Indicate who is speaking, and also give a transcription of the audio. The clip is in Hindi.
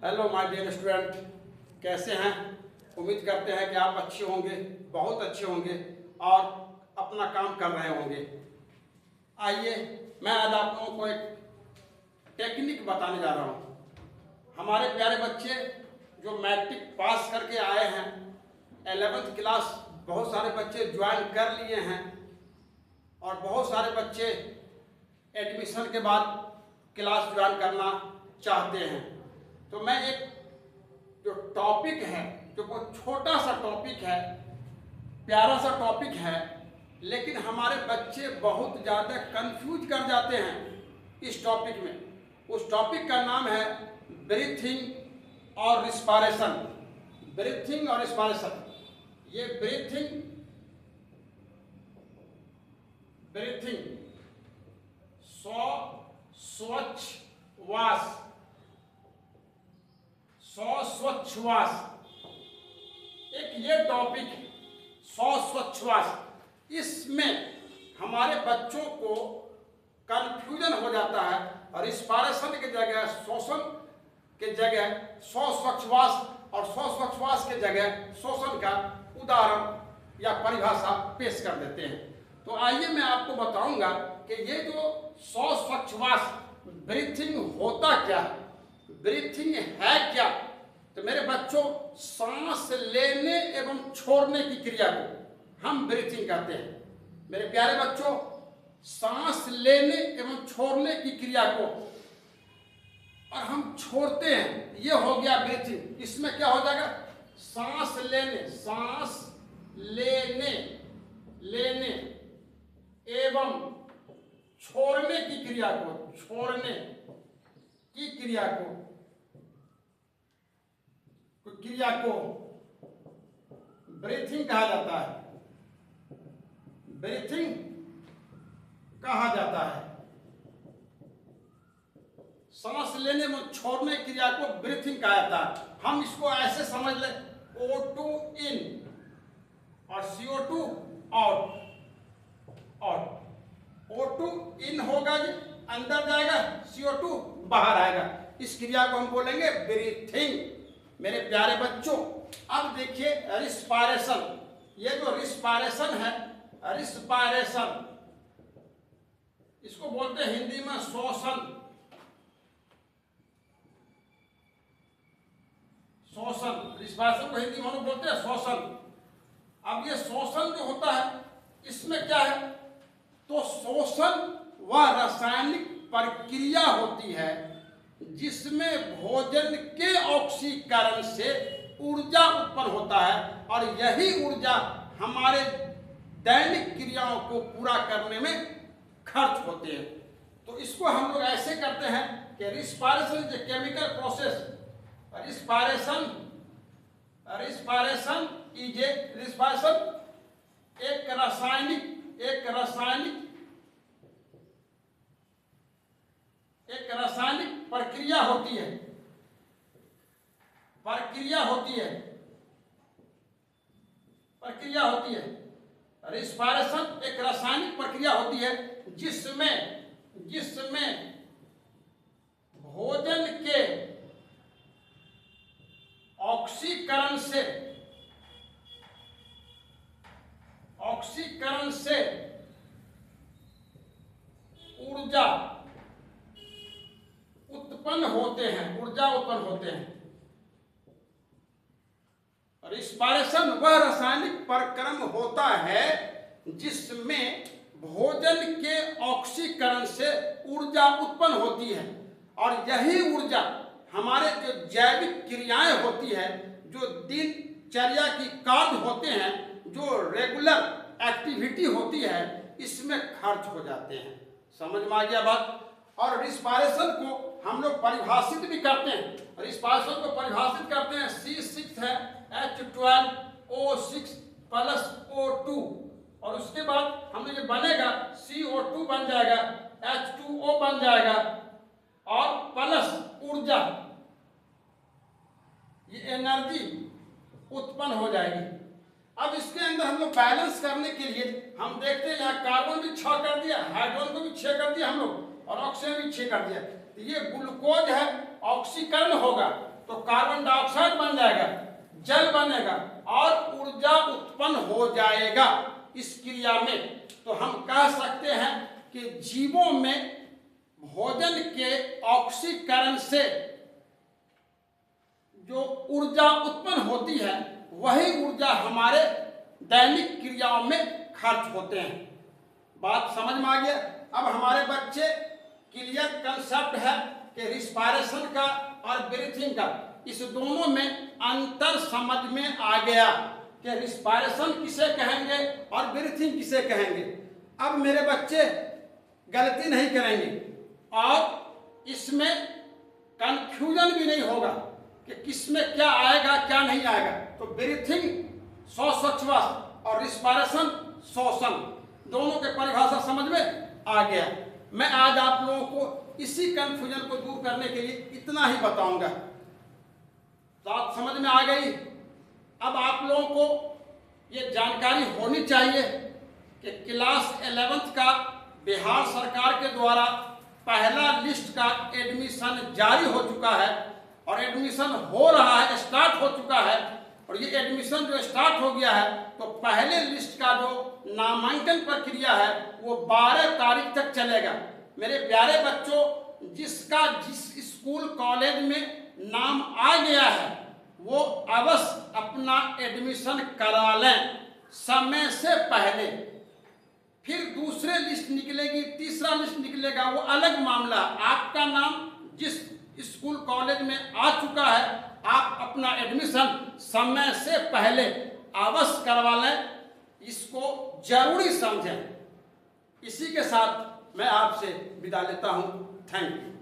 Speaker 1: हेलो माय डियर स्टूडेंट, कैसे हैं? उम्मीद करते हैं कि आप अच्छे होंगे, बहुत अच्छे होंगे और अपना काम कर रहे होंगे। आइए मैं आज आप लोगों को एक टेक्निक बताने जा रहा हूँ। हमारे प्यारे बच्चे जो मैट्रिक पास करके आए हैं, 11th क्लास बहुत सारे बच्चे ज्वाइन कर लिए हैं और बहुत सारे बच्चे एडमिशन के बाद क्लास ज्वाइन करना चाहते हैं। तो मैं एक जो टॉपिक है, जो बहुत छोटा सा टॉपिक है, प्यारा सा टॉपिक है, लेकिन हमारे बच्चे बहुत ज़्यादा कंफ्यूज कर जाते हैं इस टॉपिक में। उस टॉपिक का नाम है ब्रीथिंग और रिस्पायरेशन। ब्रीथिंग और रिस्पायरेशन। ये ब्रीथिंग स्वच्छवास, एक ये टॉपिक स्वच्छवास। इसमें हमारे बच्चों को कंफ्यूजन हो जाता है और रिस्पायरेशन के जगह श्वसन के जगह स्वच्छवास और स्वच्छवास के जगह श्वसन का उदाहरण या परिभाषा पेश कर देते हैं। तो आइए मैं आपको बताऊंगा कि ये जो स्वच्छवास ब्रीथिंग होता क्या है, ब्रीथिंग है क्या। तो मेरे बच्चों, सांस लेने एवं छोड़ने की क्रिया को हम ब्रीथिंग कहते हैं। मेरे प्यारे बच्चों, सांस लेने एवं छोड़ने की क्रिया को और हम छोड़ते हैं, ये हो गया ब्रीथिंग। इसमें क्या हो जाएगा? सांस लेने एवं छोड़ने की क्रिया को ब्रीथिंग कहा जाता है। ब्रीथिंग कहा जाता है। सांस लेने में छोड़ने की क्रिया को ब्रीथिंग कहा जाता है। हम इसको ऐसे समझ ले, O2 इन और CO2 आउट। O2 इन होगा जी, अंदर जाएगा, CO2 बाहर आएगा। इस क्रिया को हम बोलेंगे ब्रीथिंग। मेरे प्यारे बच्चों, अब देखिए रिस्पायरेशन। ये जो रिस्पायरेशन है, रिस्पायरेशन इसको बोलते हैं हिंदी में श्वसन। रिस्पायरेशन को हिंदी में हम बोलते हैं श्वसन। अब ये श्वसन जो होता है, इसमें क्या है? तो श्वसन वह रासायनिक प्रक्रिया होती है जिसमें भोजन के ऑक्सीकरण से ऊर्जा उत्पन्न होता है और यही ऊर्जा हमारे दैनिक क्रियाओं को पूरा करने में खर्च होते हैं। तो इसको हम लोग ऐसे करते हैं कि respiration is a chemical process. Respiration एक रासायनिक प्रक्रिया होती है। रिस्पायरेशन एक रासायनिक प्रक्रिया होती है जिसमें भोजन के ऑक्सीकरण से ऊर्जा उत्पन्न होते हैं। रिस्पायरेशन वह रासायनिक प्रक्रम होता है जिसमें भोजन के ऑक्सीकरण से ऊर्जा उत्पन्न होती है और यही ऊर्जा हमारे जो जैविक क्रियाएं होती है, जो दिनचर्या की कार्य होते हैं, जो रेगुलर एक्टिविटी होती है, इसमें खर्च हो जाते हैं। समझ में आ गया बात? और रिस्पायरेशन को हम लोग परिभाषित भी करते हैं। रिस्पायरेशन को परिभाषित करते हैं, C6 है H12O6 प्लस O2 और उसके बाद हम लोग ये बनेगा CO2 बन जाएगा, H2O बन जाएगा और प्लस ऊर्जा, ये एनर्जी उत्पन्न हो जाएगी। अब इसके अंदर हम लोग बैलेंस करने के लिए हम देखते हैं, यहाँ कार्बन भी 6 कर दिया, हाइड्रोजन को भी 6 कर दिया हम लोग और ऑक्सीजन भी 6 कर दिया। तो ये ग्लूकोज है, ऑक्सीकरण होगा तो कार्बन डाइऑक्साइड बन जाएगा, जल बनेगा और ऊर्जा उत्पन्न हो जाएगा इस क्रिया में। तो हम कह सकते हैं कि जीवों में भोजन के ऑक्सीकरण से जो ऊर्जा उत्पन्न होती है वही ऊर्जा हमारे दैनिक क्रियाओं में खर्च होते हैं। बात समझ में आ गया? अब हमारे बच्चे क्लियर कंसेप्ट है कि रिस्पायरेशन का और ब्रीथिंग का, इस दोनों में अंतर समझ में आ गया कि रिस्पायरेशन किसे कहेंगे और ब्रीथिंग किसे कहेंगे। अब मेरे बच्चे गलती नहीं करेंगे और इसमें कंफ्यूजन भी नहीं होगा कि किसमें क्या आएगा क्या नहीं आएगा। तो ब्रीथिंग श्वासोच्छ्वास और रिस्पायरेशन श्वसन, दोनों के परिभाषा समझ में आ गया। मैं आज आप लोगों को इसी कंफ्यूजन को दूर करने के लिए इतना ही बताऊंगा। बात समझ में आ गई? अब आप लोगों को ये जानकारी होनी चाहिए कि क्लास 11th का बिहार सरकार के द्वारा पहला लिस्ट का एडमिशन जारी हो चुका है और एडमिशन हो रहा है, स्टार्ट हो चुका है। और ये एडमिशन जो स्टार्ट हो गया है तो पहले लिस्ट का जो नामांकन प्रक्रिया है वो 12 तारीख तक चलेगा। मेरे प्यारे बच्चों, जिसका जिस स्कूल कॉलेज में नाम आ गया है वो अवश्य अपना एडमिशन करा लें समय से पहले। फिर दूसरे लिस्ट निकलेगी, तीसरा लिस्ट निकलेगा, वो अलग मामला। आपका नाम जिस स्कूल कॉलेज में आ चुका है आप अपना एडमिशन समय से पहले अवश्य करवा लें, इसको जरूरी समझें। इसी के साथ मैं आपसे विदा लेता हूं। Thank you.